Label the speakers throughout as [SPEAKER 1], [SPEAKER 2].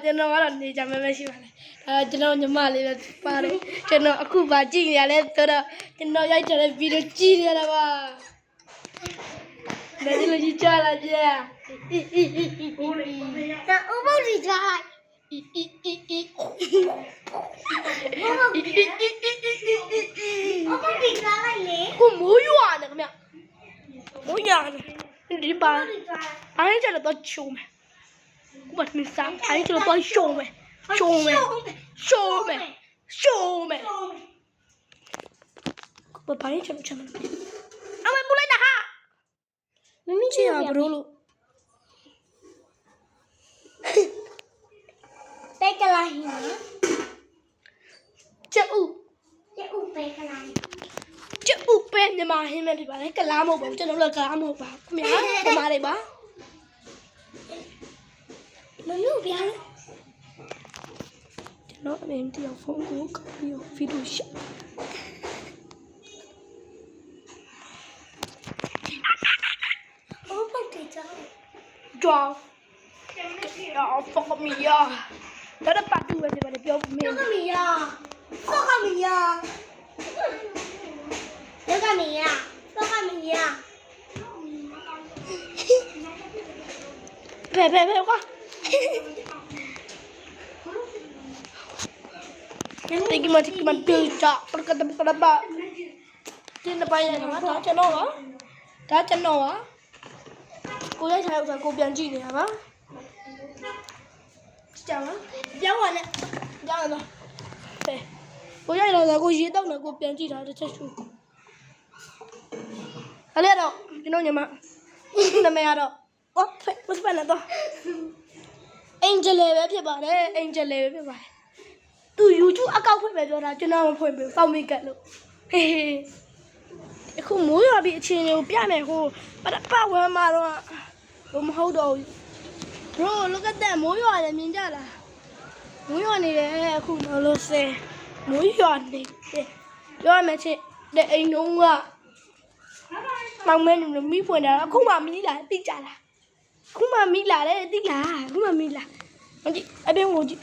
[SPEAKER 1] ကျွန်တော်ကတော့နေကြမယ်မရှိပါနဲ့ကျွန်တော်ညီမလေးပဲပါတယ်ကျွန်တော်အခုပါကြည့်နေရလဲဆိုတော့ကျွန်တော်ရိုက်ထားတဲ့ဗီဒီယိုကြည့်ရတာပါဒါကြည့်လို့ကြလာကြ
[SPEAKER 2] ဒါဥပုပ်ကြီးကြိုက်ဥပုပ်ကြီးကြလိုက်လေ
[SPEAKER 1] ကိုမိုးရွာနေခင်ဗျမိုးရွာနေဒီပါအိုင်းကျတော့ချုံမယ်ကိုမင်းစားအိုင်းကျတော့ချုံမယ်ဘာပိုင်းချုံအမေပူလိုက်တာဟာမင်းချီရဘလို့လို့
[SPEAKER 2] ပဲကလာဟင်း
[SPEAKER 1] ကျဥ
[SPEAKER 2] ပဲကလာ
[SPEAKER 1] ကျဥပဲညီမဟင်းမဲ့ဖြစ်ပါလေကလားမဟုတ်ပါဘူးကျွန်တော်လည်းကလားမဟုတ်ပါခင်ဗျာညီမလေးပါ
[SPEAKER 2] မလို့ဗျာ
[SPEAKER 1] ကျွန်တော်အမေတယောက်ဖုန်းကိုကောက်ပြီးဗီဒီယိုရှာ
[SPEAKER 2] ဥပုပ်ကြီးကြိုက်
[SPEAKER 1] ကြောက်fuck me ya ဒါတော့ပတ်တူပဲဒီမှာပြောမင်း
[SPEAKER 2] fuck me ya
[SPEAKER 1] ဘယ်ကွာဒီမှာပြေးကြပကတပပါဒီနပိုင်းနဲ့ဒါကျွန်တော်ပါကိုရိုက်ထားဥစ္စာကိုပြန်ကြည့်နေတာပါကြောက်လားပြောင်းပါနဲ့ကြောက်လားကိုရိုက်တော့ကိုရေတောက်နေကိုပြန်ကြည့်တာတစ်ချက်ရှူအဲ့လေတော့ကျွန်တော်ညီမနာမည်ကတော့ဝတ်စပန်တော့အင်ဂျယ်လေးပဲဖြစ်ပါတယ်သူ YouTube အကောင့်ဖွင့်ပဲပြောတာကျွန်တော်မဖွင့်ဘူးပေါက်မိကတ်လို့ဟေးအခုမိုးရွာပြီးအချင်းကိုပြမယ်ဟိုပတ်ဝမ်းမှာတော့ဘမဟုတ်တော့ဘူး bro look at that မိုးရွာတယ်မြင်ကြလားမိုးရွာနေတယ်အခုတော့လို့ဆဲမိုးရွာနေတယ်ပြောရမယ်ချင်းတဲ့အိမ်လုံးကမောင်မဲနေမိဖွင့်တာအခုမှမီးလာသိကြလားအခုမှမီးလာတယ်သိလားအခုမှမီးလာမကြည့်အပြင်ကိုကြည့်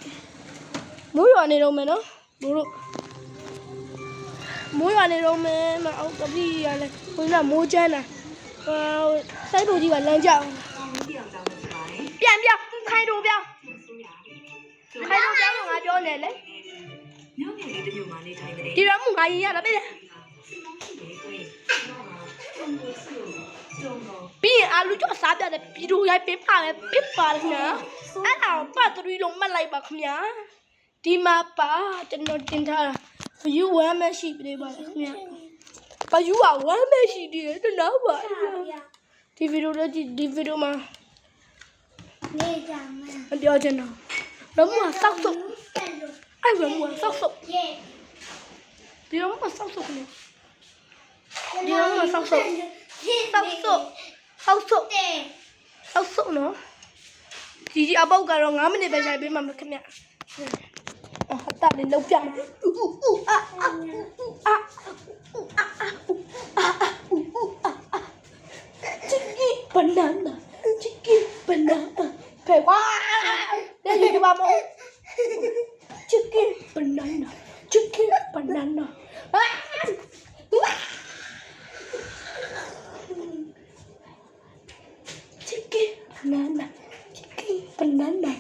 [SPEAKER 1] မိုးရွာနေတော့မယ်နော်တို့မိုးရွာနေတော့မယ်မအောင်တပီးရလဲဘုရားမိုးချမ်းတာစိုက်ဖို့ကြီးကလမ်းကြောက်ပြန်ခိုင်းတို့ပြောင်းငါပြောနေလေဒီတော့ငါရင်ရတာပဲပြီးရင်အာလူကျော်စားပြတဲ့ဗီဒီယိုရိုက်ပေးပါမယ်ဖြစ်ပါလားနော်အဲ့ဒါပတ်3လုံးမှတ်လိုက်ပါခင်ဗျာဒီမှာပါကျွန်တော်တင်ထားတာ view 1မရှိပြီပါခင်ဗျာ view က1မရှိသေးတယ်တော့ပါဒီဗီဒီယိုလေးဒီဗီဒီယိုမှာ
[SPEAKER 2] နေကြမှာ
[SPEAKER 1] မပြောချင်တော့လုံးဝဆောက်ဆုပ်အဲ့ဘယ်မှာဆောက်ဆုပ်ဒီလုံးဝဆောက်ဆုပ်နေဒီလုံးဝဆောက်ဆုပ်နော်ဒီအပေါက်ကတော့9မိနစ်ပဲရိုက်ပေးမှာခင်ဗျဟာတာလေးလောက်ပြမယ်chicken banana ဖဲကွာတဲ့ဒီဘာမို့ chicken banana chicken banana ဖဲ chicken banana chicken banana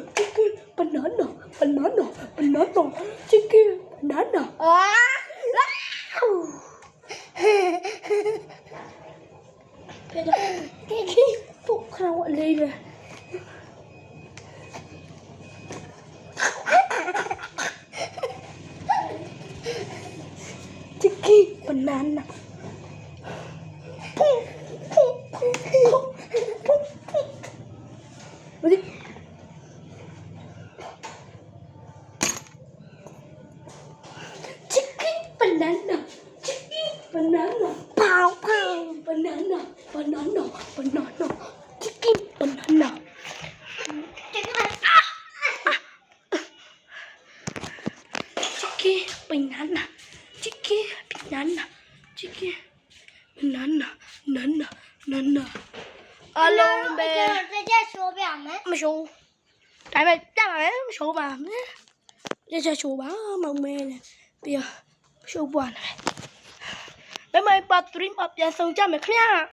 [SPEAKER 1] chicken banana พวกเราอะไรเนี่ยชิคกี้บานาน่าbanana pow banana chicken banana နော်အလုံးပဲ
[SPEAKER 2] 这叫手表吗？
[SPEAKER 1] မရှုံးဒါပေမဲ့ပြပါမယ်မရှုံးပါနဲ့ရက်ချက်ချိုးပါမောင်မဲနဲ့ပြီးတော့ရှုပ်ပွားနေမယ်ဘယ်မှာပတ်ထရီမပြန်ဆောင်ကြမယ်ခင်ဗျာ